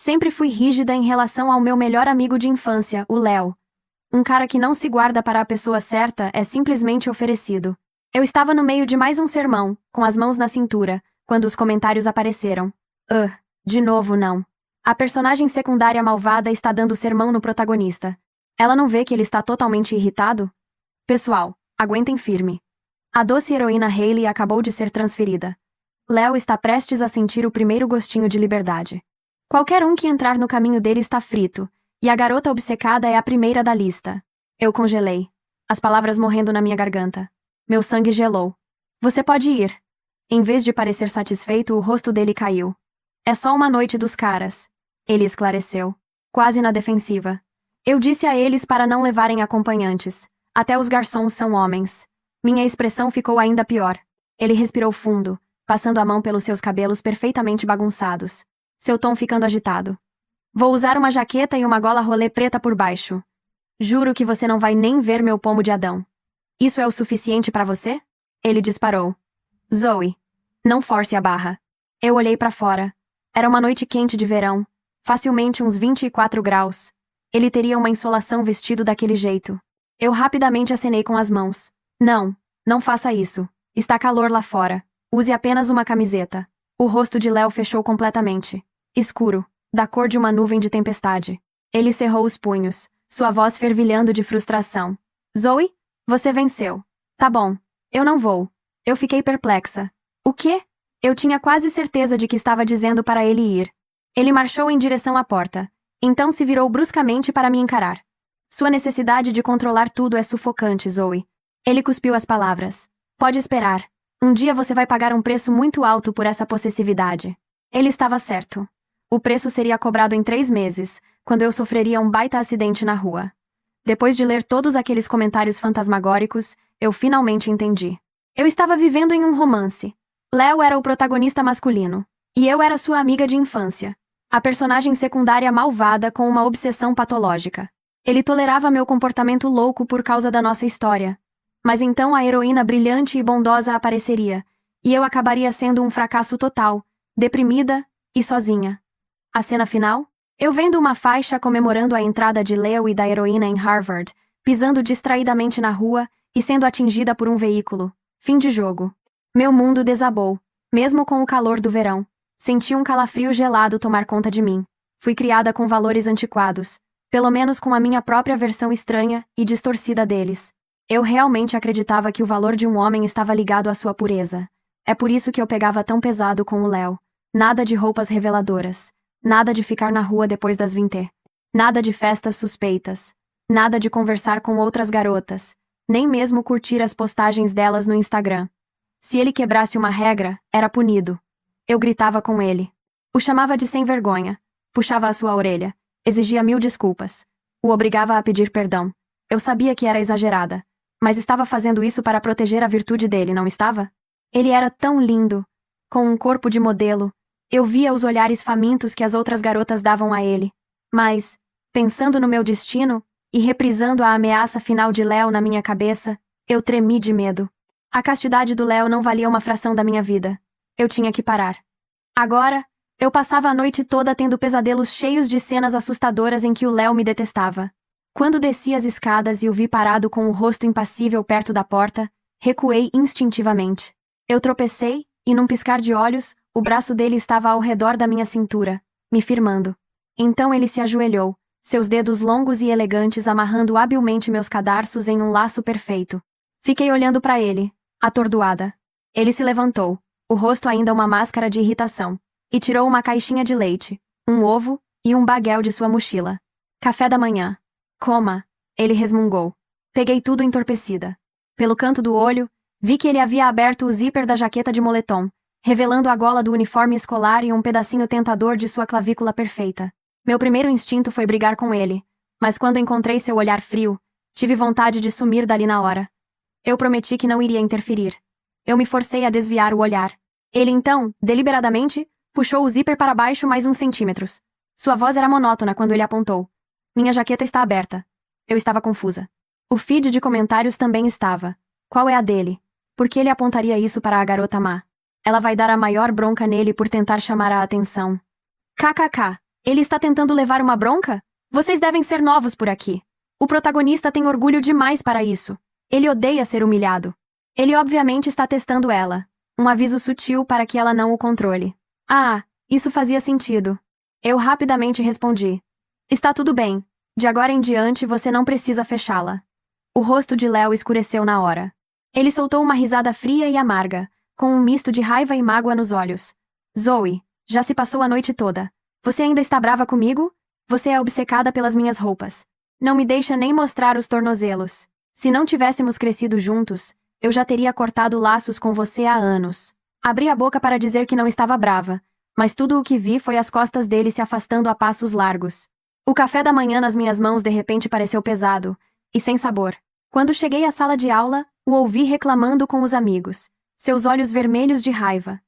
Sempre fui rígida em relação ao meu melhor amigo de infância, o Léo. Um cara que não se guarda para a pessoa certa é simplesmente oferecido. Eu estava no meio de mais um sermão, com as mãos na cintura, quando os comentários apareceram. De novo não. A personagem secundária malvada está dando sermão no protagonista. Ela não vê que ele está totalmente irritado? Pessoal, aguentem firme. A doce heroína Hailey acabou de ser transferida. Léo está prestes a sentir o primeiro gostinho de liberdade. Qualquer um que entrar no caminho dele está frito, e a garota obcecada é a primeira da lista. Eu congelei, as palavras morrendo na minha garganta. Meu sangue gelou. Você pode ir. Em vez de parecer satisfeito, o rosto dele caiu. É só uma noite dos caras. Ele esclareceu, quase na defensiva. Eu disse a eles para não levarem acompanhantes. Até os garçons são homens. Minha expressão ficou ainda pior. Ele respirou fundo, passando a mão pelos seus cabelos perfeitamente bagunçados. Seu tom ficando agitado. Vou usar uma jaqueta e uma gola rolê preta por baixo. Juro que você não vai nem ver meu pomo de Adão. Isso é o suficiente para você? Ele disparou. Zoe, não force a barra. Eu olhei para fora. Era uma noite quente de verão, facilmente uns 24 graus. Ele teria uma insolação vestido daquele jeito. Eu rapidamente acenei com as mãos. Não faça isso. Está calor lá fora. Use apenas uma camiseta. O rosto de Léo fechou completamente. Escuro, da cor de uma nuvem de tempestade. Ele cerrou os punhos, sua voz fervilhando de frustração. Zoe, você venceu. Tá bom. Eu não vou. Eu fiquei perplexa. O quê? Eu tinha quase certeza de que estava dizendo para ele ir. Ele marchou em direção à porta. Então se virou bruscamente para me encarar. Sua necessidade de controlar tudo é sufocante, Zoe. Ele cuspiu as palavras. Pode esperar. Um dia você vai pagar um preço muito alto por essa possessividade. Ele estava certo. O preço seria cobrado em 3 meses, quando eu sofreria um baita acidente na rua. Depois de ler todos aqueles comentários fantasmagóricos, eu finalmente entendi. Eu estava vivendo em um romance. Léo era o protagonista masculino. E eu era sua amiga de infância. A personagem secundária malvada com uma obsessão patológica. Ele tolerava meu comportamento louco por causa da nossa história. Mas então a heroína brilhante e bondosa apareceria, e eu acabaria sendo um fracasso total, deprimida e sozinha. A cena final? Eu vendo uma faixa comemorando a entrada de Leo e da heroína em Harvard, pisando distraidamente na rua e sendo atingida por um veículo. Fim de jogo. Meu mundo desabou, mesmo com o calor do verão. Senti um calafrio gelado tomar conta de mim. Fui criada com valores antiquados, pelo menos com a minha própria versão estranha e distorcida deles. Eu realmente acreditava que o valor de um homem estava ligado à sua pureza. É por isso que eu pegava tão pesado com o Léo. Nada de roupas reveladoras. Nada de ficar na rua depois das 20. Nada de festas suspeitas. Nada de conversar com outras garotas. Nem mesmo curtir as postagens delas no Instagram. Se ele quebrasse uma regra, era punido. Eu gritava com ele. O chamava de sem vergonha. Puxava a sua orelha. Exigia 1000 desculpas. O obrigava a pedir perdão. Eu sabia que era exagerada. Mas estava fazendo isso para proteger a virtude dele, não estava? Ele era tão lindo. Com um corpo de modelo. Eu via os olhares famintos que as outras garotas davam a ele. Mas, pensando no meu destino, e reprisando a ameaça final de Léo na minha cabeça, eu tremi de medo. A castidade do Léo não valia uma fração da minha vida. Eu tinha que parar. Agora, eu passava a noite toda tendo pesadelos cheios de cenas assustadoras em que o Léo me detestava. Quando desci as escadas e o vi parado com o rosto impassível perto da porta, recuei instintivamente. Eu tropecei, e num piscar de olhos, o braço dele estava ao redor da minha cintura, me firmando. Então ele se ajoelhou, seus dedos longos e elegantes amarrando habilmente meus cadarços em um laço perfeito. Fiquei olhando para ele, atordoada. Ele se levantou, o rosto ainda uma máscara de irritação, e tirou uma caixinha de leite, um ovo e um baguel de sua mochila. Café da manhã. Coma, ele resmungou. Peguei tudo entorpecida. Pelo canto do olho, vi que ele havia aberto o zíper da jaqueta de moletom, revelando a gola do uniforme escolar e um pedacinho tentador de sua clavícula perfeita. Meu primeiro instinto foi brigar com ele, mas quando encontrei seu olhar frio, tive vontade de sumir dali na hora. Eu prometi que não iria interferir. Eu me forcei a desviar o olhar. Ele então, deliberadamente, puxou o zíper para baixo mais uns centímetros. Sua voz era monótona quando ele apontou. Minha jaqueta está aberta. Eu estava confusa. O feed de comentários também estava. Qual é a dele? Por que ele apontaria isso para a garota má? Ela vai dar a maior bronca nele por tentar chamar a atenção. KKK. Ele está tentando levar uma bronca? Vocês devem ser novos por aqui. O protagonista tem orgulho demais para isso. Ele odeia ser humilhado. Ele obviamente está testando ela. Um aviso sutil para que ela não o controle. Ah, isso fazia sentido. Eu rapidamente respondi. Está tudo bem. De agora em diante você não precisa fechá-la. O rosto de Léo escureceu na hora. Ele soltou uma risada fria e amarga, com um misto de raiva e mágoa nos olhos. Zoe, já se passou a noite toda. Você ainda está brava comigo? Você é obcecada pelas minhas roupas. Não me deixa nem mostrar os tornozelos. Se não tivéssemos crescido juntos, eu já teria cortado laços com você há anos. Abri a boca para dizer que não estava brava, mas tudo o que vi foi as costas dele se afastando a passos largos. O café da manhã nas minhas mãos de repente pareceu pesado e sem sabor. Quando cheguei à sala de aula, o ouvi reclamando com os amigos, seus olhos vermelhos de raiva.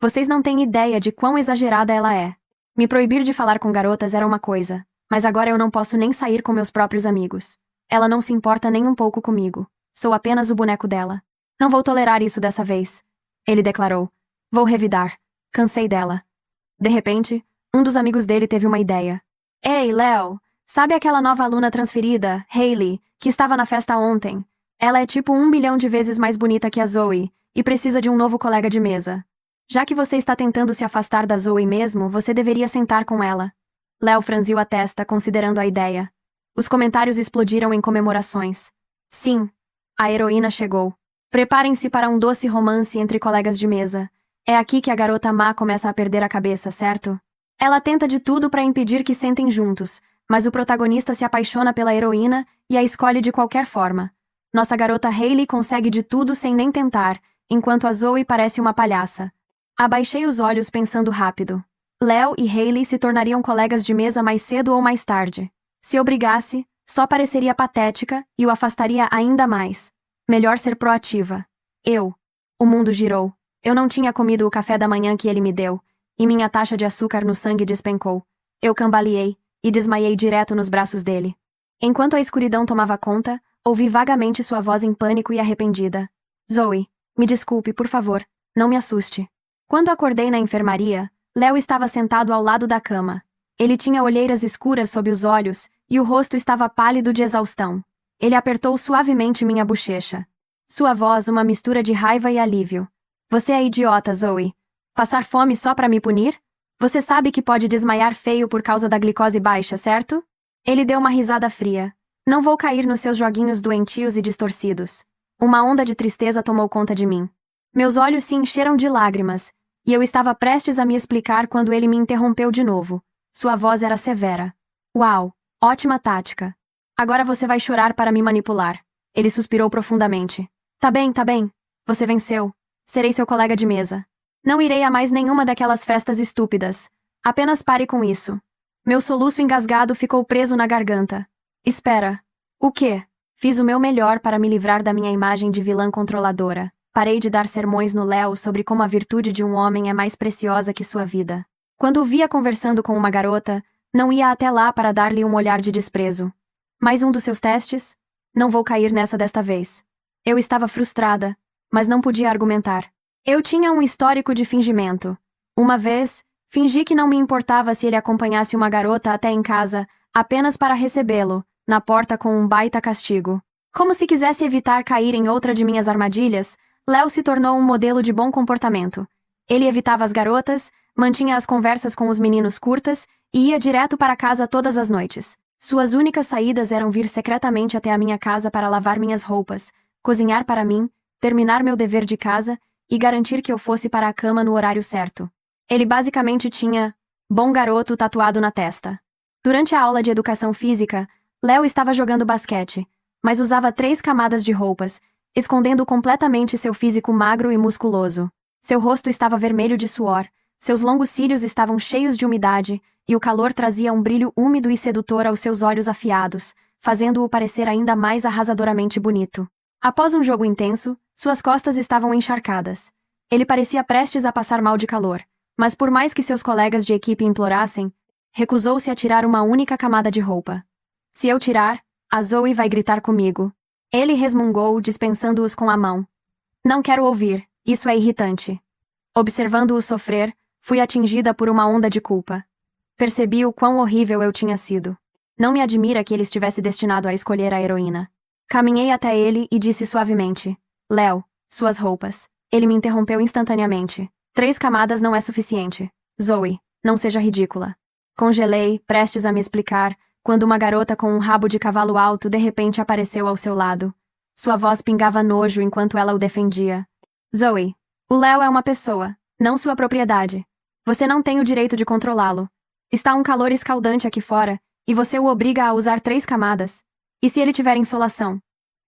Vocês não têm ideia de quão exagerada ela é. Me proibir de falar com garotas era uma coisa, mas agora eu não posso nem sair com meus próprios amigos. Ela não se importa nem um pouco comigo. Sou apenas o boneco dela. Não vou tolerar isso dessa vez. Ele declarou. Vou revidar. Cansei dela. De repente, um dos amigos dele teve uma ideia. Ei, Léo, sabe aquela nova aluna transferida, Hailey, que estava na festa ontem? Ela é tipo 1 milhão de vezes mais bonita que a Zoe, e precisa de um novo colega de mesa. Já que você está tentando se afastar da Zoe mesmo, você deveria sentar com ela. Léo franziu a testa, considerando a ideia. Os comentários explodiram em comemorações. Sim, a heroína chegou. Preparem-se para um doce romance entre colegas de mesa. É aqui que a garota má começa a perder a cabeça, certo? Ela tenta de tudo para impedir que sentem juntos, mas o protagonista se apaixona pela heroína e a escolhe de qualquer forma. Nossa garota Hailey consegue de tudo sem nem tentar, enquanto a Zoe parece uma palhaça. Abaixei os olhos pensando rápido. Léo e Hailey se tornariam colegas de mesa mais cedo ou mais tarde. Se eu brigasse, só pareceria patética e o afastaria ainda mais. Melhor ser proativa. O mundo girou. Eu não tinha comido o café da manhã que ele me deu, e minha taxa de açúcar no sangue despencou. Eu cambaleei e desmaiei direto nos braços dele. Enquanto a escuridão tomava conta, ouvi vagamente sua voz em pânico e arrependida. Zoe, me desculpe, por favor, não me assuste. Quando acordei na enfermaria, Léo estava sentado ao lado da cama. Ele tinha olheiras escuras sob os olhos e o rosto estava pálido de exaustão. Ele apertou suavemente minha bochecha. Sua voz uma mistura de raiva e alívio. Você é idiota, Zoe. Passar fome só para me punir? Você sabe que pode desmaiar feio por causa da glicose baixa, certo? Ele deu uma risada fria. Não vou cair nos seus joguinhos doentios e distorcidos. Uma onda de tristeza tomou conta de mim. Meus olhos se encheram de lágrimas, e eu estava prestes a me explicar quando ele me interrompeu de novo. Sua voz era severa. Uau, ótima tática. Agora você vai chorar para me manipular. Ele suspirou profundamente. Tá bem, tá bem. Você venceu. Serei seu colega de mesa. Não irei a mais nenhuma daquelas festas estúpidas. Apenas pare com isso. Meu soluço engasgado ficou preso na garganta. Espera. O quê? Fiz o meu melhor para me livrar da minha imagem de vilã controladora. Parei de dar sermões no Léo sobre como a virtude de um homem é mais preciosa que sua vida. Quando o via conversando com uma garota, não ia até lá para dar-lhe um olhar de desprezo. Mais um dos seus testes? Não vou cair nessa desta vez. Eu estava frustrada, mas não podia argumentar. Eu tinha um histórico de fingimento. Uma vez, fingi que não me importava se ele acompanhasse uma garota até em casa, apenas para recebê-lo, na porta com um baita castigo. Como se quisesse evitar cair em outra de minhas armadilhas, Léo se tornou um modelo de bom comportamento. Ele evitava as garotas, mantinha as conversas com os meninos curtas e ia direto para casa todas as noites. Suas únicas saídas eram vir secretamente até a minha casa para lavar minhas roupas, cozinhar para mim, terminar meu dever de casa e garantir que eu fosse para a cama no horário certo. Ele basicamente tinha bom garoto tatuado na testa. Durante a aula de educação física, Léo estava jogando basquete, mas usava 3 camadas de roupas, escondendo completamente seu físico magro e musculoso. Seu rosto estava vermelho de suor, seus longos cílios estavam cheios de umidade, e o calor trazia um brilho úmido e sedutor aos seus olhos afiados, fazendo-o parecer ainda mais arrasadoramente bonito. Após um jogo intenso, suas costas estavam encharcadas. Ele parecia prestes a passar mal de calor, mas por mais que seus colegas de equipe implorassem, recusou-se a tirar uma única camada de roupa. Se eu tirar, a Zoe vai gritar comigo. Ele resmungou, dispensando-os com a mão. Não quero ouvir, isso é irritante. Observando-o sofrer, fui atingida por uma onda de culpa. Percebi o quão horrível eu tinha sido. Não me admira que ele estivesse destinado a escolher a heroína. Caminhei até ele e disse suavemente: Léo, suas roupas. Ele me interrompeu instantaneamente. 3 camadas não é suficiente. Zoe, não seja ridícula. Congelei, prestes a me explicar, quando uma garota com um rabo de cavalo alto de repente apareceu ao seu lado. Sua voz pingava nojo enquanto ela o defendia. Zoe, o Léo é uma pessoa, não sua propriedade. Você não tem o direito de controlá-lo. Está um calor escaldante aqui fora, e você o obriga a usar 3 camadas. E se ele tiver insolação?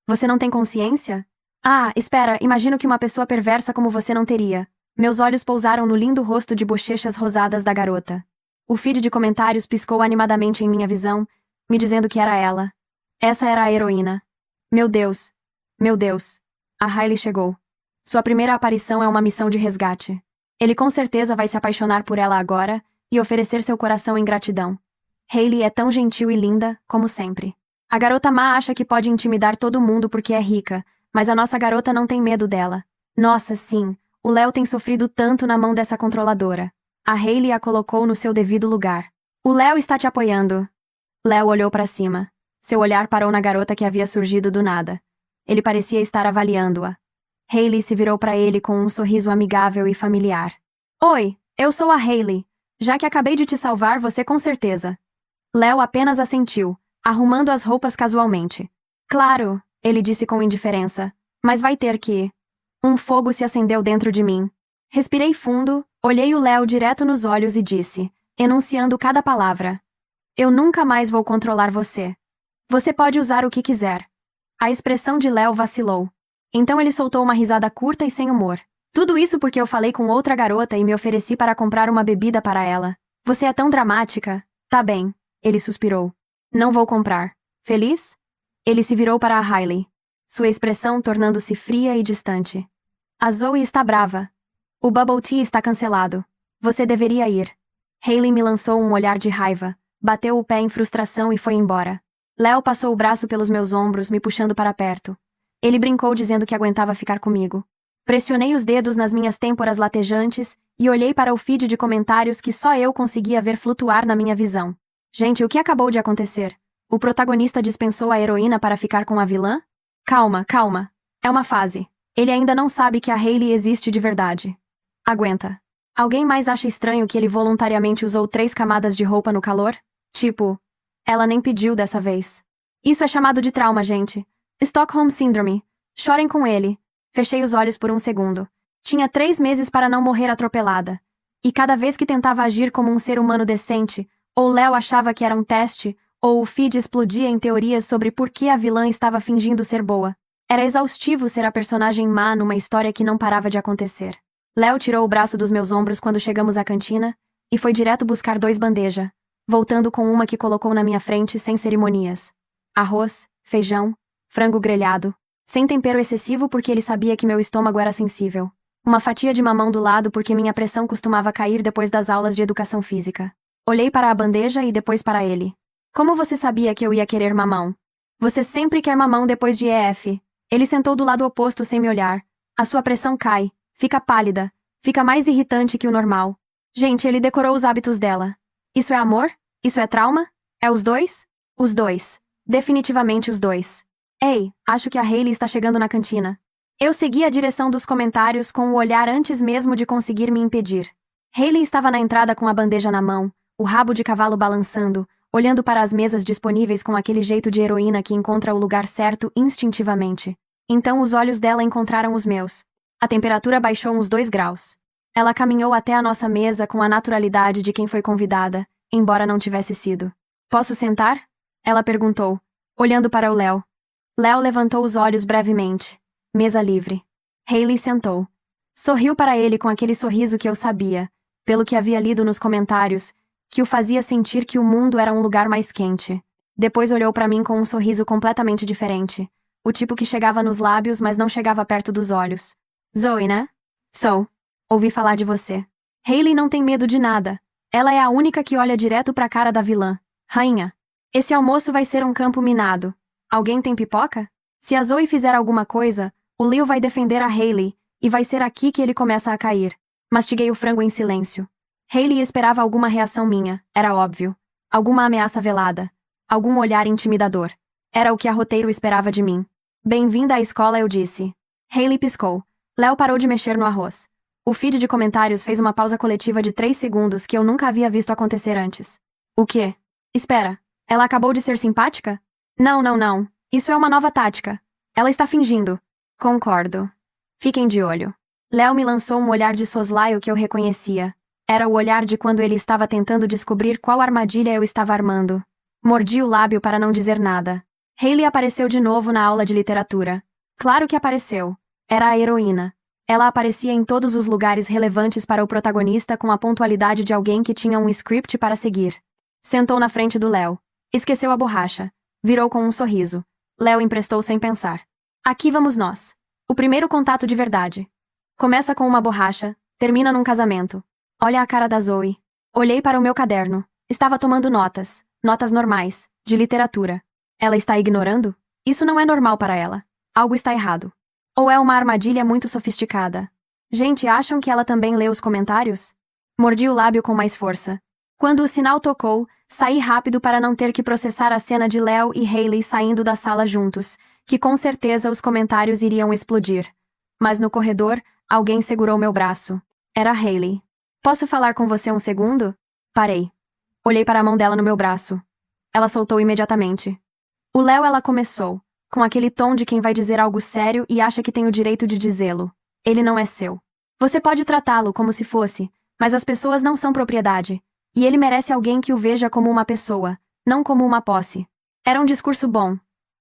Você não tem consciência? Ah, espera, imagino que uma pessoa perversa como você não teria. Meus olhos pousaram no lindo rosto de bochechas rosadas da garota. O feed de comentários piscou animadamente em minha visão, me dizendo que era ela. Essa era a heroína. Meu Deus. Meu Deus. A Hailey chegou. Sua primeira aparição é uma missão de resgate. Ele com certeza vai se apaixonar por ela agora e oferecer seu coração em gratidão. Hailey é tão gentil e linda, como sempre. A garota má acha que pode intimidar todo mundo porque é rica, mas a nossa garota não tem medo dela. Nossa, sim, o Léo tem sofrido tanto na mão dessa controladora. A Hailey a colocou no seu devido lugar. O Léo está te apoiando. Léo olhou para cima. Seu olhar parou na garota que havia surgido do nada. Ele parecia estar avaliando-a. Hailey se virou para ele com um sorriso amigável e familiar. Oi, eu sou a Hailey. Já que acabei de te salvar, você com certeza. Léo apenas assentiu, arrumando as roupas casualmente. Claro, ele disse com indiferença. Mas vai ter que... Um fogo se acendeu dentro de mim. Respirei fundo, olhei o Léo direto nos olhos e disse, enunciando cada palavra. Eu nunca mais vou controlar você. Você pode usar o que quiser. A expressão de Léo vacilou. Então ele soltou uma risada curta e sem humor. Tudo isso porque eu falei com outra garota e me ofereci para comprar uma bebida para ela. Você é tão dramática. Tá bem. Ele suspirou. Não vou comprar. Feliz? Ele se virou para a Hailey. Sua expressão tornando-se fria e distante. A Zoe está brava. O Bubble Tea está cancelado. Você deveria ir. Hailey me lançou um olhar de raiva, bateu o pé em frustração e foi embora. Léo passou o braço pelos meus ombros, me puxando para perto. Ele brincou dizendo que aguentava ficar comigo. Pressionei os dedos nas minhas têmporas latejantes e olhei para o feed de comentários que só eu conseguia ver flutuar na minha visão. Gente, o que acabou de acontecer? O protagonista dispensou a heroína para ficar com a vilã? Calma, calma. É uma fase. Ele ainda não sabe que a Hailey existe de verdade. Aguenta. Alguém mais acha estranho que ele voluntariamente usou 3 camadas de roupa no calor? Tipo, ela nem pediu dessa vez. Isso é chamado de trauma, gente. Stockholm Syndrome. Chorem com ele. Fechei os olhos por um segundo. Tinha 3 meses para não morrer atropelada. E cada vez que tentava agir como um ser humano decente, ou Léo achava que era um teste, ou o feed explodia em teorias sobre por que a vilã estava fingindo ser boa. Era exaustivo ser a personagem má numa história que não parava de acontecer. Léo tirou o braço dos meus ombros quando chegamos à cantina e foi direto buscar 2 bandejas, voltando com uma que colocou na minha frente sem cerimonias. Arroz, feijão, frango grelhado, sem tempero excessivo porque ele sabia que meu estômago era sensível. Uma fatia de mamão do lado porque minha pressão costumava cair depois das aulas de educação física. Olhei para a bandeja e depois para ele. Como você sabia que eu ia querer mamão? Você sempre quer mamão depois de EF. Ele sentou do lado oposto sem me olhar. A sua pressão cai, fica pálida, fica mais irritante que o normal. Gente, ele decorou os hábitos dela. Isso é amor? Isso é trauma? É os 2? Os 2. Definitivamente os 2. Ei, acho que a Hailey está chegando na cantina. Eu segui a direção dos comentários com o olhar antes mesmo de conseguir me impedir. Hailey estava na entrada com a bandeja na mão, o rabo de cavalo balançando, olhando para as mesas disponíveis com aquele jeito de heroína que encontra o lugar certo instintivamente. Então os olhos dela encontraram os meus. A temperatura baixou uns 2 graus. Ela caminhou até a nossa mesa com a naturalidade de quem foi convidada, embora não tivesse sido. Posso sentar? Ela perguntou, olhando para o Léo. Léo levantou os olhos brevemente. Mesa livre. Hailey sentou. Sorriu para ele com aquele sorriso que eu sabia, pelo que havia lido nos comentários, que o fazia sentir que o mundo era um lugar mais quente. Depois olhou para mim com um sorriso completamente diferente, o tipo que chegava nos lábios, mas não chegava perto dos olhos. Zoe, né? Sou. Ouvi falar de você. Hailey não tem medo de nada. Ela é a única que olha direto para a cara da vilã. Rainha. Esse almoço vai ser um campo minado. Alguém tem pipoca? Se a Zoe fizer alguma coisa, o Leo vai defender a Hailey, e vai ser aqui que ele começa a cair. Mastiguei o frango em silêncio. Hailey esperava alguma reação minha, era óbvio. Alguma ameaça velada. Algum olhar intimidador. Era o que a roteiro esperava de mim. Bem-vinda à escola, eu disse. Hailey piscou. Léo parou de mexer no arroz. O feed de comentários fez uma pausa coletiva de 3 segundos que eu nunca havia visto acontecer antes. O quê? Espera. Ela acabou de ser simpática? Não, não, não. Isso é uma nova tática. Ela está fingindo. Concordo. Fiquem de olho. Léo me lançou um olhar de soslaio que eu reconhecia. Era o olhar de quando ele estava tentando descobrir qual armadilha eu estava armando. Mordi o lábio para não dizer nada. Hailey apareceu de novo na aula de literatura. Claro que apareceu. Era a heroína. Ela aparecia em todos os lugares relevantes para o protagonista com a pontualidade de alguém que tinha um script para seguir. Sentou na frente do Léo. Esqueceu a borracha. Virou com um sorriso. Léo emprestou sem pensar. Aqui vamos nós. O primeiro contato de verdade. Começa com uma borracha, termina num casamento. Olha a cara da Zoe. Olhei para o meu caderno. Estava tomando notas. Notas normais, de literatura. Ela está ignorando? Isso não é normal para ela. Algo está errado. Ou é uma armadilha muito sofisticada? Gente, acham que ela também lê os comentários? Mordi o lábio com mais força. Quando o sinal tocou, saí rápido para não ter que processar a cena de Léo e Hailey saindo da sala juntos, que com certeza os comentários iriam explodir. Mas no corredor, alguém segurou meu braço. Era Hailey. Posso falar com você um segundo? Parei. Olhei para a mão dela no meu braço. Ela soltou imediatamente. O Léo, ela começou, com aquele tom de quem vai dizer algo sério e acha que tem o direito de dizê-lo. Ele não é seu. Você pode tratá-lo como se fosse, mas as pessoas não são propriedade. E ele merece alguém que o veja como uma pessoa, não como uma posse. Era um discurso bom.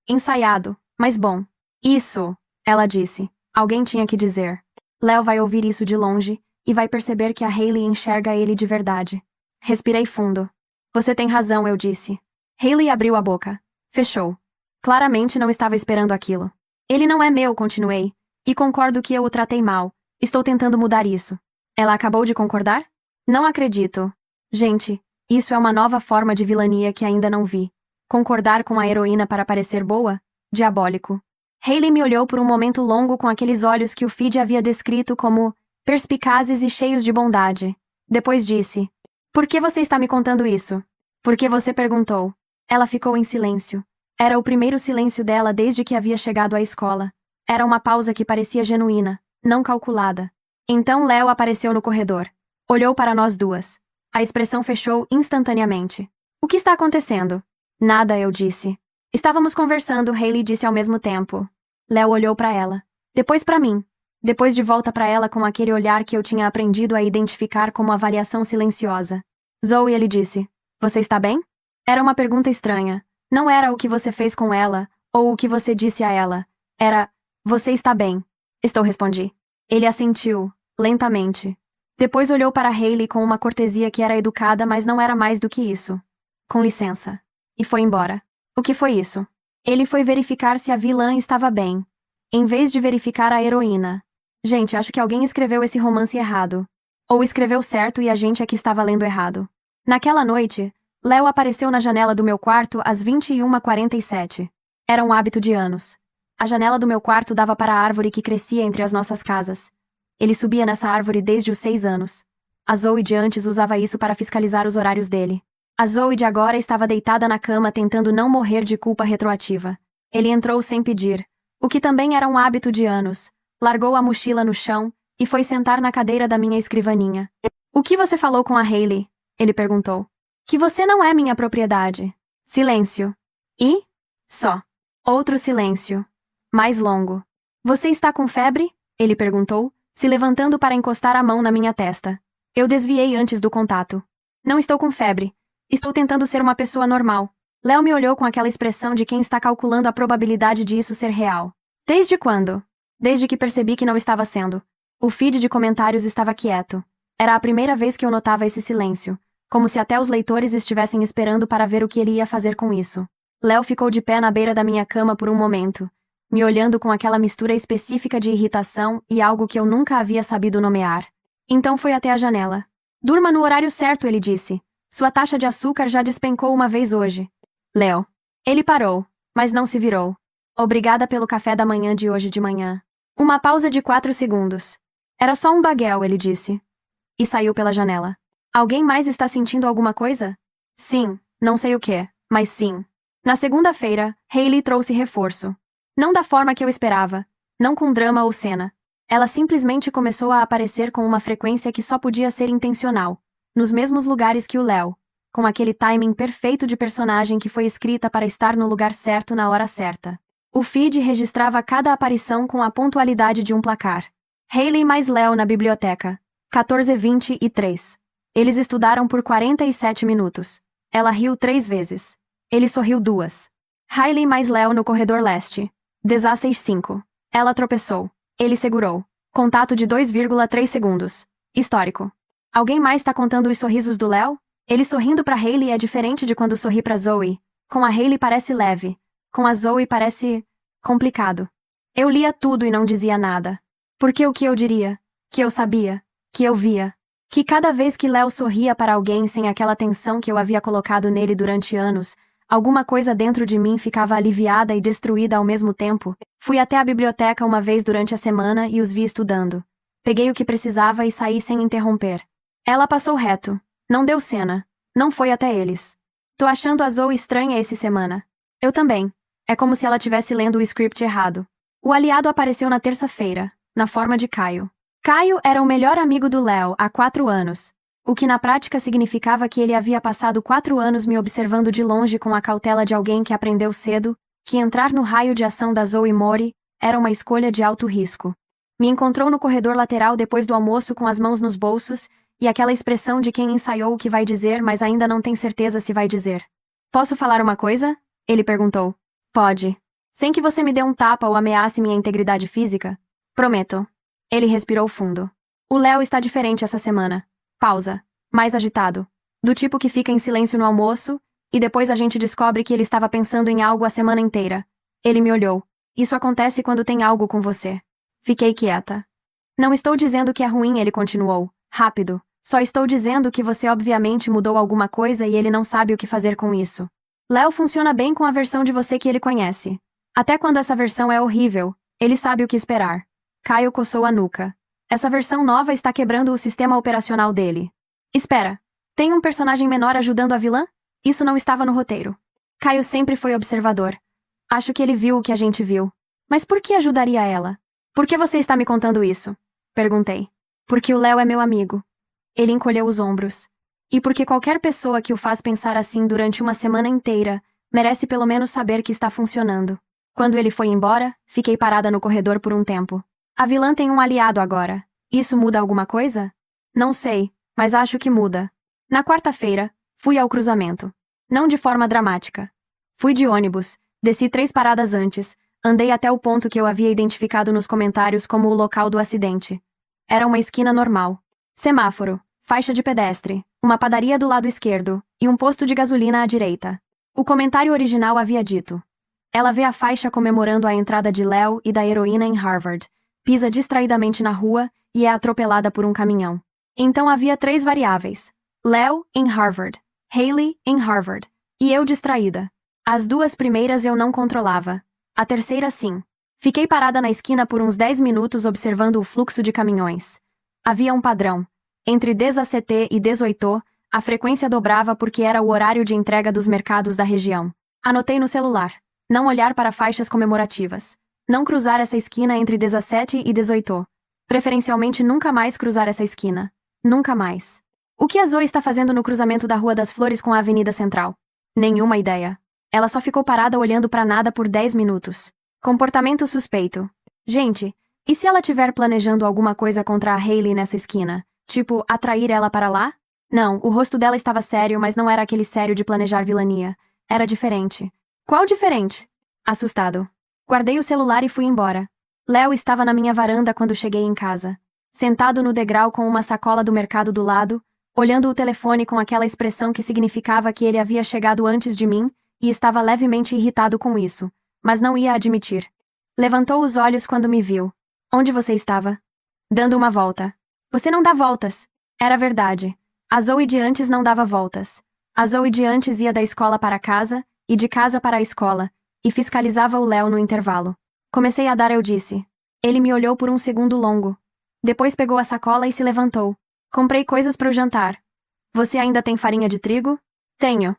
Ensaiado, mas bom. Isso, ela disse. Alguém tinha que dizer. Léo vai ouvir isso de longe e vai perceber que a Hailey enxerga ele de verdade. Respirei fundo. Você tem razão, eu disse. Hailey abriu a boca. Fechou. Claramente não estava esperando aquilo. Ele não é meu, continuei. E concordo que eu o tratei mal. Estou tentando mudar isso. Ela acabou de concordar? Não acredito. Gente, isso é uma nova forma de vilania que ainda não vi. Concordar com a heroína para parecer boa? Diabólico. Hailey me olhou por um momento longo com aqueles olhos que o feed havia descrito como perspicazes e cheios de bondade. Depois disse: Por que você está me contando isso? Porque você perguntou. Ela ficou em silêncio. Era o primeiro silêncio dela desde que havia chegado à escola. Era uma pausa que parecia genuína, não calculada. Então Léo apareceu no corredor. Olhou para nós duas. A expressão fechou instantaneamente. O que está acontecendo? Nada, eu disse. Estávamos conversando, Hailey disse ao mesmo tempo. Léo olhou para ela. Depois para mim. Depois de volta para ela com aquele olhar que eu tinha aprendido a identificar como avaliação silenciosa. Zoe, ele disse. Você está bem? Era uma pergunta estranha. Não era o que você fez com ela, ou o que você disse a ela. Era, você está bem. Estou, respondi. Ele assentiu, lentamente. Depois olhou para Hailey com uma cortesia que era educada, mas não era mais do que isso. Com licença. E foi embora. O que foi isso? Ele foi verificar se a vilã estava bem, em vez de verificar a heroína. Gente, acho que alguém escreveu esse romance errado. Ou escreveu certo e a gente é que estava lendo errado. Naquela noite, Léo apareceu na janela do meu quarto às 21h47. Era um hábito de anos. A janela do meu quarto dava para a árvore que crescia entre as nossas casas. Ele subia nessa árvore desde os 6 anos. A Zoe de antes usava isso para fiscalizar os horários dele. A Zoe de agora estava deitada na cama tentando não morrer de culpa retroativa. Ele entrou sem pedir, o que também era um hábito de anos. Largou a mochila no chão e foi sentar na cadeira da minha escrivaninha. O que você falou com a Hailey? Ele perguntou. Que você não é minha propriedade. Silêncio. E? Só. Outro silêncio. Mais longo. Você está com febre? Ele perguntou, se levantando para encostar a mão na minha testa. Eu desviei antes do contato. Não estou com febre. Estou tentando ser uma pessoa normal. Léo me olhou com aquela expressão de quem está calculando a probabilidade de isso ser real. Desde quando? Desde que percebi que não estava sendo. O feed de comentários estava quieto. Era a primeira vez que eu notava esse silêncio, como se até os leitores estivessem esperando para ver o que ele ia fazer com isso. Léo ficou de pé na beira da minha cama por um momento, me olhando com aquela mistura específica de irritação e algo que eu nunca havia sabido nomear. Então foi até a janela. Durma no horário certo, ele disse. Sua taxa de açúcar já despencou uma vez hoje. Léo. Ele parou, mas não se virou. Obrigada pelo café da manhã de hoje de manhã. Uma pausa de 4 segundos. Era só um baguel, ele disse. E saiu pela janela. Alguém mais está sentindo alguma coisa? Sim, não sei o que, mas sim. Na segunda-feira, Hailey trouxe reforço. Não da forma que eu esperava. Não com drama ou cena. Ela simplesmente começou a aparecer com uma frequência que só podia ser intencional. Nos mesmos lugares que o Léo. Com aquele timing perfeito de personagem que foi escrita para estar no lugar certo na hora certa. O feed registrava cada aparição com a pontualidade de um placar. Hailey mais Léo na biblioteca. 14:23. Eles estudaram por 47 minutos. Ela riu 3 vezes. Ele sorriu 2. Hailey mais Léo no corredor leste. 16:05. Ela tropeçou. Ele segurou. Contato de 2,3 segundos. Histórico. Alguém mais tá contando os sorrisos do Léo? Ele sorrindo pra Hailey é diferente de quando sorri pra Zoe. Com a Hailey parece leve. Com a Zoe parece... complicado. Eu lia tudo e não dizia nada. Porque o que eu diria? Que eu sabia. Que eu via. Que cada vez que Léo sorria para alguém sem aquela tensão que eu havia colocado nele durante anos, alguma coisa dentro de mim ficava aliviada e destruída ao mesmo tempo. Fui até a biblioteca uma vez durante a semana e os vi estudando. Peguei o que precisava e saí sem interromper. Ela passou reto. Não deu cena. Não foi até eles. Tô achando a Zoe estranha esse semana. Eu também. É como se ela tivesse lendo o script errado. O aliado apareceu na terça-feira, na forma de Caio. Caio era o melhor amigo do Léo há 4 anos. O que na prática significava que ele havia passado 4 anos me observando de longe com a cautela de alguém que aprendeu cedo que entrar no raio de ação da Zoe Mori era uma escolha de alto risco. Me encontrou no corredor lateral depois do almoço com as mãos nos bolsos e aquela expressão de quem ensaiou o que vai dizer, mas ainda não tem certeza se vai dizer. Posso falar uma coisa? Ele perguntou. Pode. Sem que você me dê um tapa ou ameace minha integridade física? Prometo. Ele respirou fundo. O Léo está diferente essa semana. Pausa. Mais agitado. Do tipo que fica em silêncio no almoço, e depois a gente descobre que ele estava pensando em algo a semana inteira. Ele me olhou. Isso acontece quando tem algo com você. Fiquei quieta. Não estou dizendo que é ruim, ele continuou. Rápido. Só estou dizendo que você obviamente mudou alguma coisa e ele não sabe o que fazer com isso. Léo funciona bem com a versão de você que ele conhece. Até quando essa versão é horrível, ele sabe o que esperar. Caio coçou a nuca. Essa versão nova está quebrando o sistema operacional dele. Espera. Tem um personagem menor ajudando a vilã? Isso não estava no roteiro. Caio sempre foi observador. Acho que ele viu o que a gente viu. Mas por que ajudaria ela? Por que você está me contando isso? Perguntei. Porque o Léo é meu amigo. Ele encolheu os ombros. E porque qualquer pessoa que o faz pensar assim durante uma semana inteira merece pelo menos saber que está funcionando. Quando ele foi embora, fiquei parada no corredor por um tempo. A vilã tem um aliado agora. Isso muda alguma coisa? Não sei, mas acho que muda. Na quarta-feira, fui ao cruzamento. Não de forma dramática. Fui de ônibus, desci 3 paradas antes, andei até o ponto que eu havia identificado nos comentários como o local do acidente. Era uma esquina normal. Semáforo, faixa de pedestre, uma padaria do lado esquerdo e um posto de gasolina à direita. O comentário original havia dito: ela vê a faixa comemorando a entrada de Léo e da heroína em Harvard, pisa distraidamente na rua e é atropelada por um caminhão. Então havia 3 variáveis. Léo em Harvard, Hailey em Harvard, e eu distraída. As 2 primeiras eu não controlava. A terceira sim. Fiquei parada na esquina por uns 10 minutos observando o fluxo de caminhões. Havia um padrão. Entre 17 e 18, a frequência dobrava porque era o horário de entrega dos mercados da região. Anotei no celular. Não olhar para faixas comemorativas. Não cruzar essa esquina entre 17 e 18. Preferencialmente nunca mais cruzar essa esquina. Nunca mais. O que a Zoe está fazendo no cruzamento da Rua das Flores com a Avenida Central? Nenhuma ideia. Ela só ficou parada olhando para nada por 10 minutos. Comportamento suspeito. Gente, e se ela estiver planejando alguma coisa contra a Hailey nessa esquina? Tipo, atrair ela para lá? Não, o rosto dela estava sério, mas não era aquele sério de planejar vilania. Era diferente. Qual diferente? Assustado. Guardei o celular e fui embora. Léo estava na minha varanda quando cheguei em casa. Sentado no degrau com uma sacola do mercado do lado, olhando o telefone com aquela expressão que significava que ele havia chegado antes de mim, e estava levemente irritado com isso, mas não ia admitir. Levantou os olhos quando me viu. Onde você estava? Dando uma volta. Você não dá voltas. Era verdade. A Zoe de antes não dava voltas. A Zoe de antes ia da escola para casa, e de casa para a escola, e fiscalizava o Léo no intervalo. Comecei a dar, eu disse. Ele me olhou por um segundo longo. Depois pegou a sacola e se levantou. Comprei coisas para o jantar. Você ainda tem farinha de trigo? Tenho.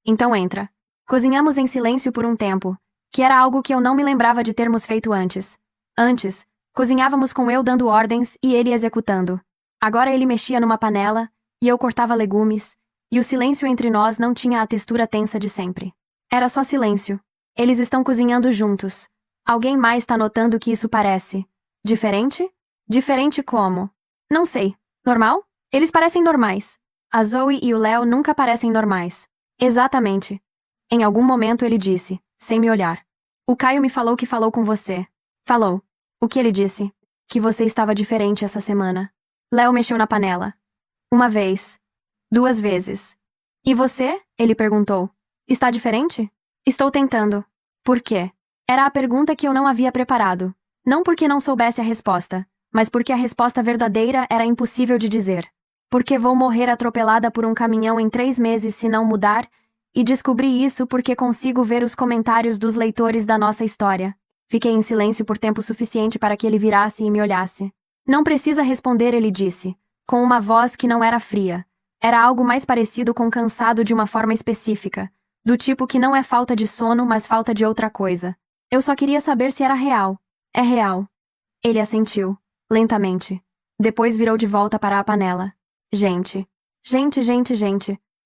Então entra. Cozinhamos em silêncio por um tempo, que era algo que eu não me lembrava de termos feito antes. Antes, cozinhávamos com eu dando ordens e ele executando. Agora ele mexia numa panela, e eu cortava legumes, e o silêncio entre nós não tinha a textura tensa de sempre. Era só silêncio. Eles estão cozinhando juntos. Alguém mais tá notando que isso parece diferente? Diferente como? Não sei. Normal? Eles parecem normais. A Zoe e o Léo nunca parecem normais. Exatamente. Em algum momento ele disse, sem me olhar. O Caio me falou que falou com você. Falou. O que ele disse? Que você estava diferente essa semana. Léo mexeu na panela. Uma vez. 2 vezes. E você? Ele perguntou. Está diferente? Estou tentando. Por quê? Era a pergunta que eu não havia preparado. Não porque não soubesse a resposta, mas porque a resposta verdadeira era impossível de dizer. Porque vou morrer atropelada por um caminhão em 3 meses se não mudar, e descobri isso porque consigo ver os comentários dos leitores da nossa história. Fiquei em silêncio por tempo suficiente para que ele virasse e me olhasse. Não precisa responder, ele disse, com uma voz que não era fria. Era algo mais parecido com cansado de uma forma específica, do tipo que não é falta de sono, mas falta de outra coisa. Eu só queria saber se era real. É real. Ele assentiu, lentamente. Depois virou de volta para a panela. Gente.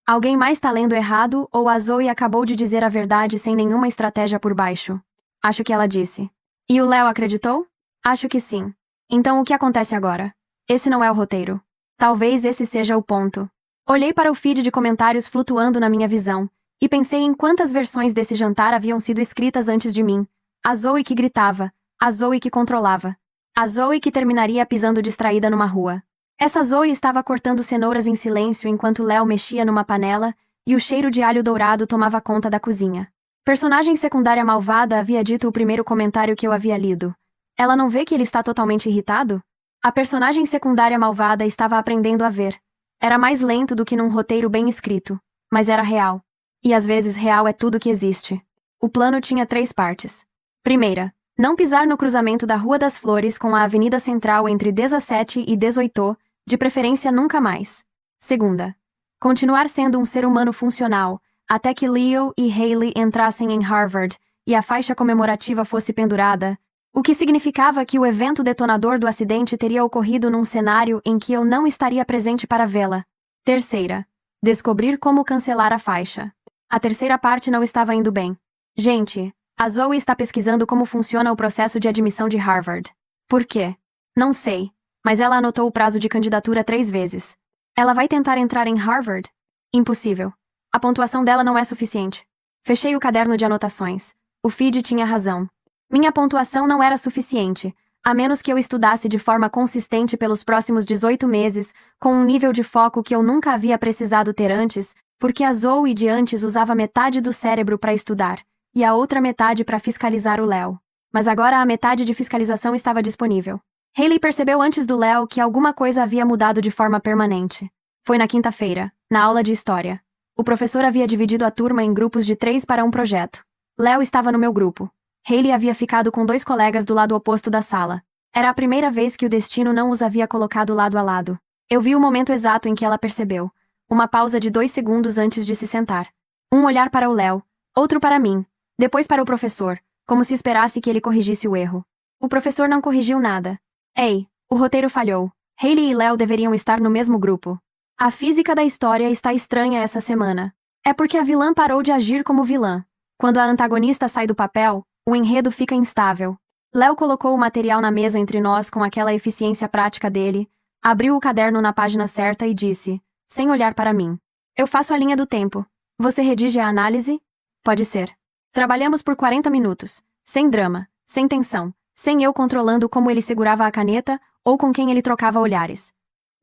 Alguém mais tá lendo errado ou a Zoe acabou de dizer a verdade sem nenhuma estratégia por baixo? Acho que ela disse. E o Léo acreditou? Acho que sim. Então o que acontece agora? Esse não é o roteiro. Talvez esse seja o ponto. Olhei para o feed de comentários flutuando na minha visão, e pensei em quantas versões desse jantar haviam sido escritas antes de mim. A Zoe que gritava, a Zoe que controlava, a Zoe que terminaria pisando distraída numa rua. Essa Zoe estava cortando cenouras em silêncio enquanto Léo mexia numa panela, e o cheiro de alho dourado tomava conta da cozinha. Personagem secundária malvada havia dito o primeiro comentário que eu havia lido. Ela não vê que ele está totalmente irritado? A personagem secundária malvada estava aprendendo a ver. Era mais lento do que num roteiro bem escrito, mas era real. E às vezes real é tudo que existe. O plano tinha 3 partes. Primeira, não pisar no cruzamento da Rua das Flores com a Avenida Central entre 17 e 18, de preferência nunca mais. Segunda, continuar sendo um ser humano funcional, até que Leo e Hailey entrassem em Harvard e a faixa comemorativa fosse pendurada, o que significava que o evento detonador do acidente teria ocorrido num cenário em que eu não estaria presente para vê-la. Terceira, descobrir como cancelar a faixa. A terceira parte não estava indo bem. Gente, a Zoe está pesquisando como funciona o processo de admissão de Harvard. Por quê? Não sei, mas ela anotou o prazo de candidatura 3 vezes. Ela vai tentar entrar em Harvard? Impossível. A pontuação dela não é suficiente. Fechei o caderno de anotações. O feed tinha razão. Minha pontuação não era suficiente, a menos que eu estudasse de forma consistente pelos próximos 18 meses, com um nível de foco que eu nunca havia precisado ter antes, porque a Zoe de antes usava metade do cérebro para estudar, e a outra metade para fiscalizar o Léo. Mas agora a metade de fiscalização estava disponível. Hailey percebeu antes do Léo que alguma coisa havia mudado de forma permanente. Foi na quinta-feira, na aula de história. O professor havia dividido a turma em grupos de 3 para um projeto. Léo estava no meu grupo. Hailey havia ficado com 2 colegas do lado oposto da sala. Era a primeira vez que o destino não os havia colocado lado a lado. Eu vi o momento exato em que ela percebeu. Uma pausa de 2 segundos antes de se sentar. Um olhar para o Léo, outro para mim, depois para o professor, como se esperasse que ele corrigisse o erro. O professor não corrigiu nada. Ei, o roteiro falhou. Hailey e Léo deveriam estar no mesmo grupo. A física da história está estranha essa semana. É porque a vilã parou de agir como vilã. Quando a antagonista sai do papel, o enredo fica instável. Léo colocou o material na mesa entre nós com aquela eficiência prática dele, abriu o caderno na página certa e disse, sem olhar para mim. Eu faço a linha do tempo. Você redige a análise? Pode ser. Trabalhamos por 40 minutos, sem drama, sem tensão, sem eu controlando como ele segurava a caneta ou com quem ele trocava olhares.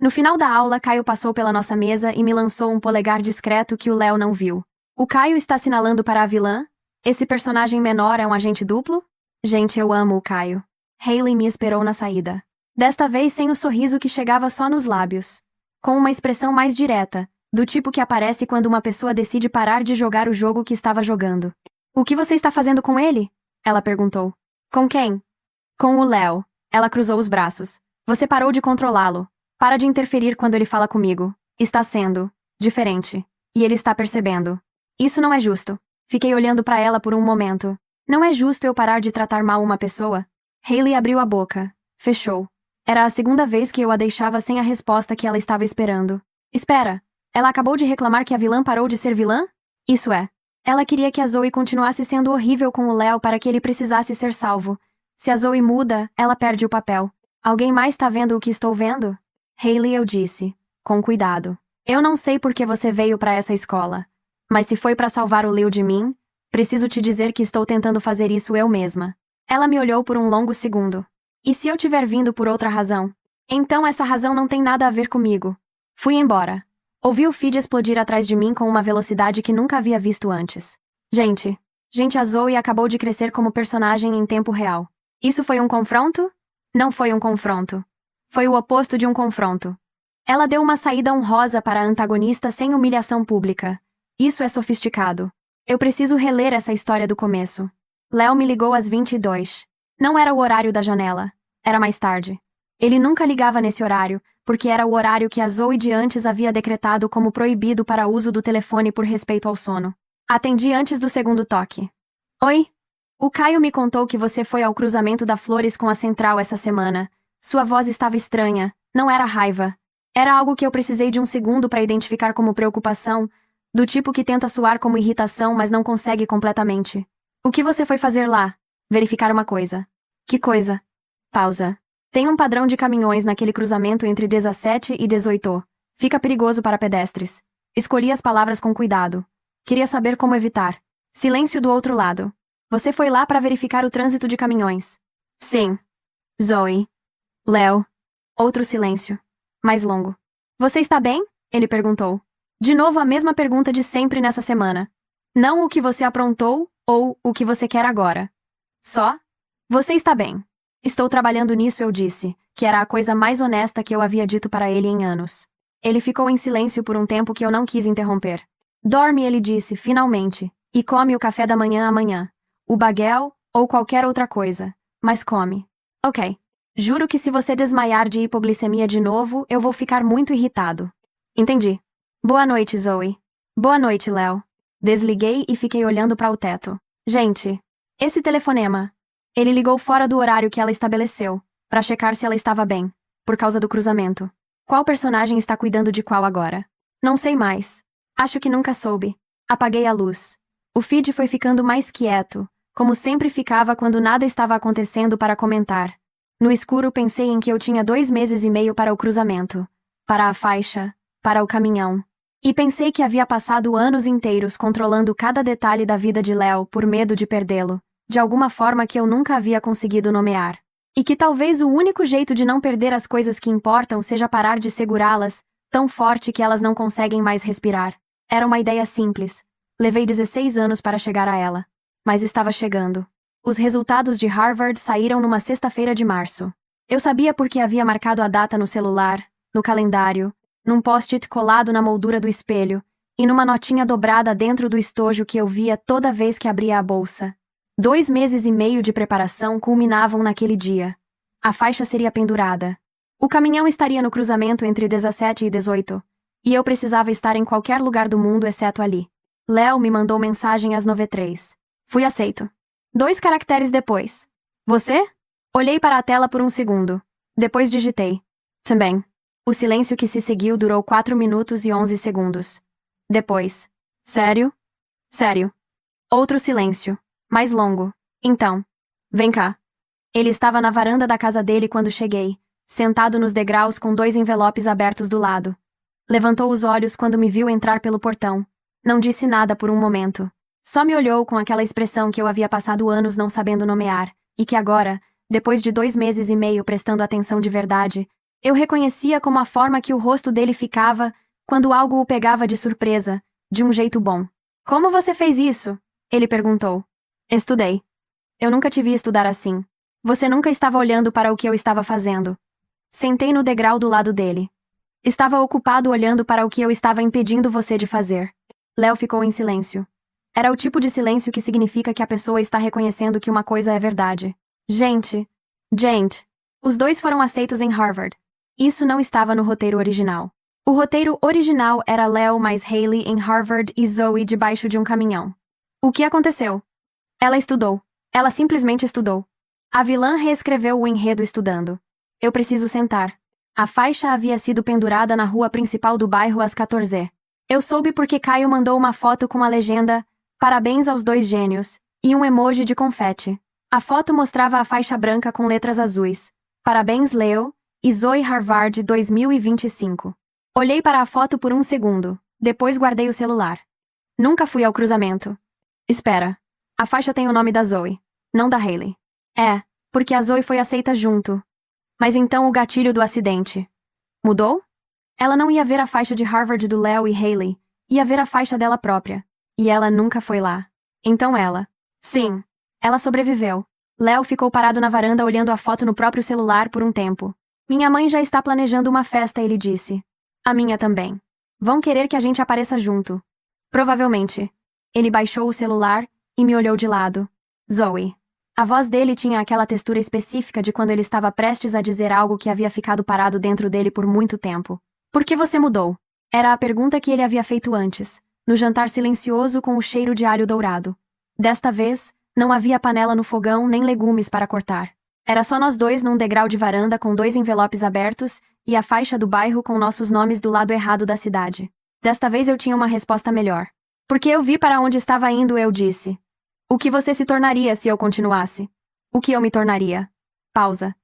No final da aula, Caio passou pela nossa mesa e me lançou um polegar discreto que o Léo não viu. O Caio está assinalando para a vilã? Esse personagem menor é um agente duplo? Gente, eu amo o Caio. Hailey me esperou na saída. Desta vez sem o sorriso que chegava só nos lábios. Com uma expressão mais direta, do tipo que aparece quando uma pessoa decide parar de jogar o jogo que estava jogando. O que você está fazendo com ele? Ela perguntou. Com quem? Com o Léo. Ela cruzou os braços. Você parou de controlá-lo. Para de interferir quando ele fala comigo. Está sendo Diferente. E ele está percebendo. Isso não é justo. Fiquei olhando para ela por um momento. Não é justo eu parar de tratar mal uma pessoa? Hailey abriu a boca. Fechou. Era a segunda vez que eu a deixava sem a resposta que ela estava esperando. Espera. Ela acabou de reclamar que a vilã parou de ser vilã? Isso é. Ela queria que a Zoe continuasse sendo horrível com o Léo para que ele precisasse ser salvo. Se a Zoe muda, ela perde o papel. Alguém mais tá vendo o que estou vendo? Hailey, eu disse. Com cuidado. Eu não sei por que você veio para essa escola. Mas se foi para salvar o Leo de mim, preciso te dizer que estou tentando fazer isso eu mesma. Ela me olhou por um longo segundo. E se eu tiver vindo por outra razão? Então essa razão não tem nada a ver comigo. Fui embora. Ouvi o feed explodir atrás de mim com uma velocidade que nunca havia visto antes. Gente, a Zoe acabou de crescer como personagem em tempo real. Isso foi um confronto? Não foi um confronto. Foi o oposto de um confronto. Ela deu uma saída honrosa para a antagonista sem humilhação pública. Isso é sofisticado. Eu preciso reler essa história do começo. Léo me ligou às 22. Não era o horário da janela. Era mais tarde. Ele nunca ligava nesse horário, porque era o horário que a Zoe de antes havia decretado como proibido para uso do telefone por respeito ao sono. Atendi antes do segundo toque. Oi? O Caio me contou que você foi ao cruzamento da Flores com a Central essa semana. Sua voz estava estranha. Não era raiva. Era algo que eu precisei de um segundo para identificar como preocupação, do tipo que tenta soar como irritação, mas não consegue completamente. O que você foi fazer lá? Verificar uma coisa. Que coisa? Pausa. Tem um padrão de caminhões naquele cruzamento entre 17 e 18. Fica perigoso para pedestres. Escolhi as palavras com cuidado. Queria saber como evitar. Silêncio do outro lado. Você foi lá para verificar o trânsito de caminhões? Sim. Zoe. Léo. Outro silêncio. Mais longo. Você está bem? Ele perguntou. De novo a mesma pergunta de sempre nessa semana. Não o que você aprontou ou o que você quer agora. Só? Você está bem. Estou trabalhando nisso, eu disse, que era a coisa mais honesta que eu havia dito para ele em anos. Ele ficou em silêncio por um tempo que eu não quis interromper. Dorme, ele disse, finalmente, e come o café da manhã amanhã. O baguel, ou qualquer outra coisa. Mas come. Ok. Juro que se você desmaiar de hipoglicemia de novo, eu vou ficar muito irritado. Entendi. Boa noite, Zoe. Boa noite, Léo. Desliguei e fiquei olhando para o teto. Gente, esse telefonema. Ele ligou fora do horário que ela estabeleceu, para checar se ela estava bem, por causa do cruzamento. Qual personagem está cuidando de qual agora? Não sei mais. Acho que nunca soube. Apaguei a luz. O feed foi ficando mais quieto, como sempre ficava quando nada estava acontecendo para comentar. No escuro pensei em que eu tinha 2 meses e meio para o cruzamento, para a faixa, para o caminhão. E pensei que havia passado anos inteiros controlando cada detalhe da vida de Léo por medo de perdê-lo, de alguma forma que eu nunca havia conseguido nomear. E que talvez o único jeito de não perder as coisas que importam seja parar de segurá-las, tão forte que elas não conseguem mais respirar. Era uma ideia simples. Levei 16 anos para chegar a ela. Mas estava chegando. Os resultados de Harvard saíram numa sexta-feira de março. Eu sabia porque havia marcado a data no celular, no calendário, num post-it colado na moldura do espelho, e numa notinha dobrada dentro do estojo que eu via toda vez que abria a bolsa. 2 meses e meio de preparação culminavam naquele dia. A faixa seria pendurada. O caminhão estaria no cruzamento entre 17 e 18, e eu precisava estar em qualquer lugar do mundo exceto ali. Léo me mandou mensagem às 9h03. Fui aceito. 2 caracteres depois. Você? Olhei para a tela por um segundo. Depois digitei. Também. O silêncio que se seguiu durou 4 minutos e 11 segundos. Depois. Sério? Sério. Outro silêncio. Mais longo. Então. Vem cá. Ele estava na varanda da casa dele quando cheguei, sentado nos degraus com 2 envelopes abertos do lado. Levantou os olhos quando me viu entrar pelo portão. Não disse nada por um momento. Só me olhou com aquela expressão que eu havia passado anos não sabendo nomear, e que agora, depois de 2 meses e meio prestando atenção de verdade, eu reconhecia como a forma que o rosto dele ficava quando algo o pegava de surpresa, de um jeito bom. Como você fez isso? Ele perguntou. Estudei. Eu nunca te vi estudar assim. Você nunca estava olhando para o que eu estava fazendo. Sentei no degrau do lado dele. Estava ocupado olhando para o que eu estava impedindo você de fazer. Léo ficou em silêncio. Era o tipo de silêncio que significa que a pessoa está reconhecendo que uma coisa é verdade. Gente. Os 2 foram aceitos em Harvard. Isso não estava no roteiro original. O roteiro original era Léo mais Hailey em Harvard e Zoe debaixo de um caminhão. O que aconteceu? Ela estudou. Ela simplesmente estudou. A vilã reescreveu o enredo estudando. Eu preciso sentar. A faixa havia sido pendurada na rua principal do bairro às 14. Eu soube porque Caio mandou uma foto com a legenda "Parabéns aos dois gênios" e um emoji de confete. A foto mostrava a faixa branca com letras azuis. Parabéns, Leo e Zoe Harvard 2025. Olhei para a foto por um segundo. Depois guardei o celular. Nunca fui ao cruzamento. Espera. A faixa tem o nome da Zoe, não da Hailey. É, porque a Zoe foi aceita junto. Mas então o gatilho do acidente. Mudou? Ela não ia ver a faixa de Harvard do Léo e Hailey. Ia ver a faixa dela própria. E ela nunca foi lá. Então ela. Sim. Ela sobreviveu. Léo ficou parado na varanda olhando a foto no próprio celular por um tempo. Minha mãe já está planejando uma festa, ele disse. A minha também. Vão querer que a gente apareça junto. Provavelmente. Ele baixou o celular e me olhou de lado. Zoe. A voz dele tinha aquela textura específica de quando ele estava prestes a dizer algo que havia ficado parado dentro dele por muito tempo. Por que você mudou? Era a pergunta que ele havia feito antes, no jantar silencioso com o cheiro de alho dourado. Desta vez, não havia panela no fogão nem legumes para cortar. Era só nós dois num degrau de varanda com 2 envelopes abertos e a faixa do bairro com nossos nomes do lado errado da cidade. Desta vez eu tinha uma resposta melhor. Porque eu vi para onde estava indo, eu disse. O que você se tornaria se eu continuasse? O que eu me tornaria? Pausa.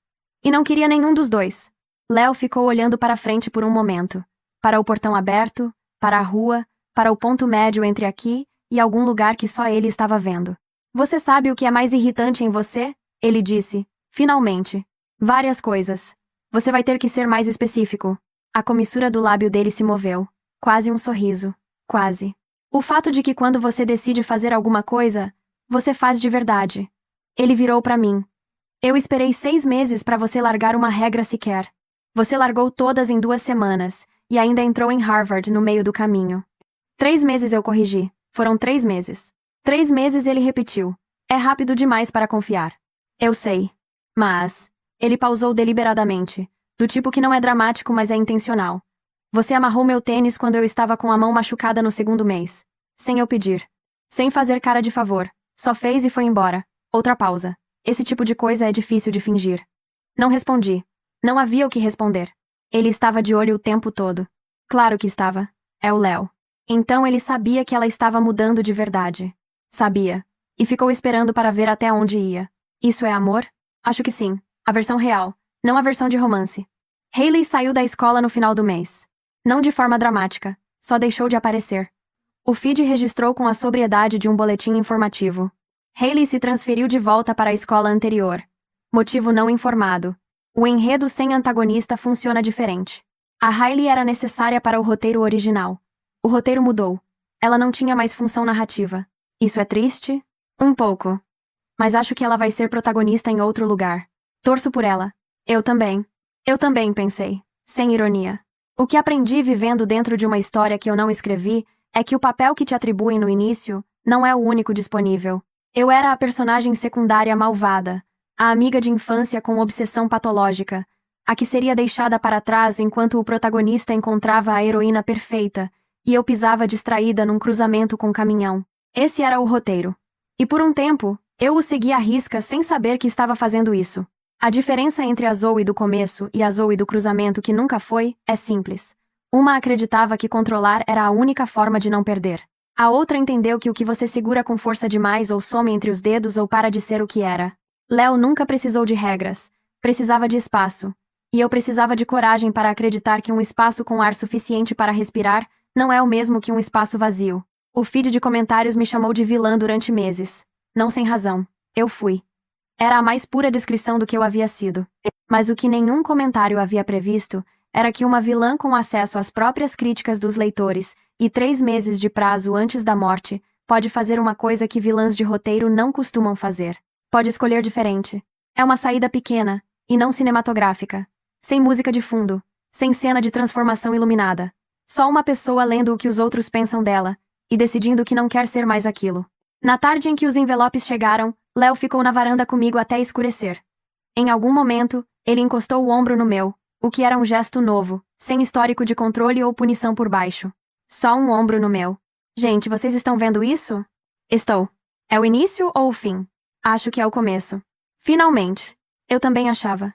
E não queria nenhum dos dois. Léo ficou olhando para frente por um momento. Para o portão aberto, para a rua, para o ponto médio entre aqui e algum lugar que só ele estava vendo. Você sabe o que é mais irritante em você? Ele disse. Finalmente. Várias coisas. Você vai ter que ser mais específico. A comissura do lábio dele se moveu. Quase um sorriso. Quase. O fato de que quando você decide fazer alguma coisa, você faz de verdade. Ele virou para mim. Eu esperei 6 meses para você largar uma regra sequer. Você largou todas em 2 semanas, e ainda entrou em Harvard no meio do caminho. 3 meses eu corrigi. Foram 3 meses. 3 meses ele repetiu. É rápido demais para confiar. Eu sei. Mas... Ele pausou deliberadamente, do tipo que não é dramático, mas é intencional. Você amarrou meu tênis quando eu estava com a mão machucada no 2º mês. Sem eu pedir. Sem fazer cara de favor. Só fez e foi embora. Outra pausa. Esse tipo de coisa é difícil de fingir. Não respondi. Não havia o que responder. Ele estava de olho o tempo todo. Claro que estava. É o Léo. Então ele sabia que ela estava mudando de verdade. Sabia. E ficou esperando para ver até onde ia. Isso é amor? Acho que sim. A versão real. Não a versão de romance. Hailey saiu da escola no final do mês. Não de forma dramática. Só deixou de aparecer. O feed registrou com a sobriedade de um boletim informativo. Hailey se transferiu de volta para a escola anterior. Motivo não informado. O enredo sem antagonista funciona diferente. A Hailey era necessária para o roteiro original. O roteiro mudou. Ela não tinha mais função narrativa. Isso é triste? Um pouco. Mas acho que ela vai ser protagonista em outro lugar. Torço por ela. Eu também. Eu também, pensei. Sem ironia. O que aprendi vivendo dentro de uma história que eu não escrevi é que o papel que te atribuem no início não é o único disponível. Eu era a personagem secundária malvada, a amiga de infância com obsessão patológica, a que seria deixada para trás enquanto o protagonista encontrava a heroína perfeita, e eu pisava distraída num cruzamento com o caminhão. Esse era o roteiro. E por um tempo, eu o segui à risca sem saber que estava fazendo isso. A diferença entre a Zoe do começo e a Zoe do cruzamento que nunca foi, é simples. Uma acreditava que controlar era a única forma de não perder. A outra entendeu que o que você segura com força demais ou some entre os dedos ou para de ser o que era. Léo nunca precisou de regras. Precisava de espaço. E eu precisava de coragem para acreditar que um espaço com ar suficiente para respirar não é o mesmo que um espaço vazio. O feed de comentários me chamou de vilã durante meses. Não sem razão. Eu fui. Era a mais pura descrição do que eu havia sido. Mas o que nenhum comentário havia previsto era que uma vilã com acesso às próprias críticas dos leitores e 3 meses de prazo antes da morte pode fazer uma coisa que vilãs de roteiro não costumam fazer. Pode escolher diferente. É uma saída pequena, e não cinematográfica. Sem música de fundo. Sem cena de transformação iluminada. Só uma pessoa lendo o que os outros pensam dela e decidindo que não quer ser mais aquilo. Na tarde em que os envelopes chegaram, Léo ficou na varanda comigo até escurecer. Em algum momento, ele encostou o ombro no meu, O que era um gesto novo, sem histórico de controle ou punição por baixo. Só um ombro no meu. Gente, vocês estão vendo isso? Estou. É o início ou o fim? Acho que é o começo. Finalmente. Eu também achava.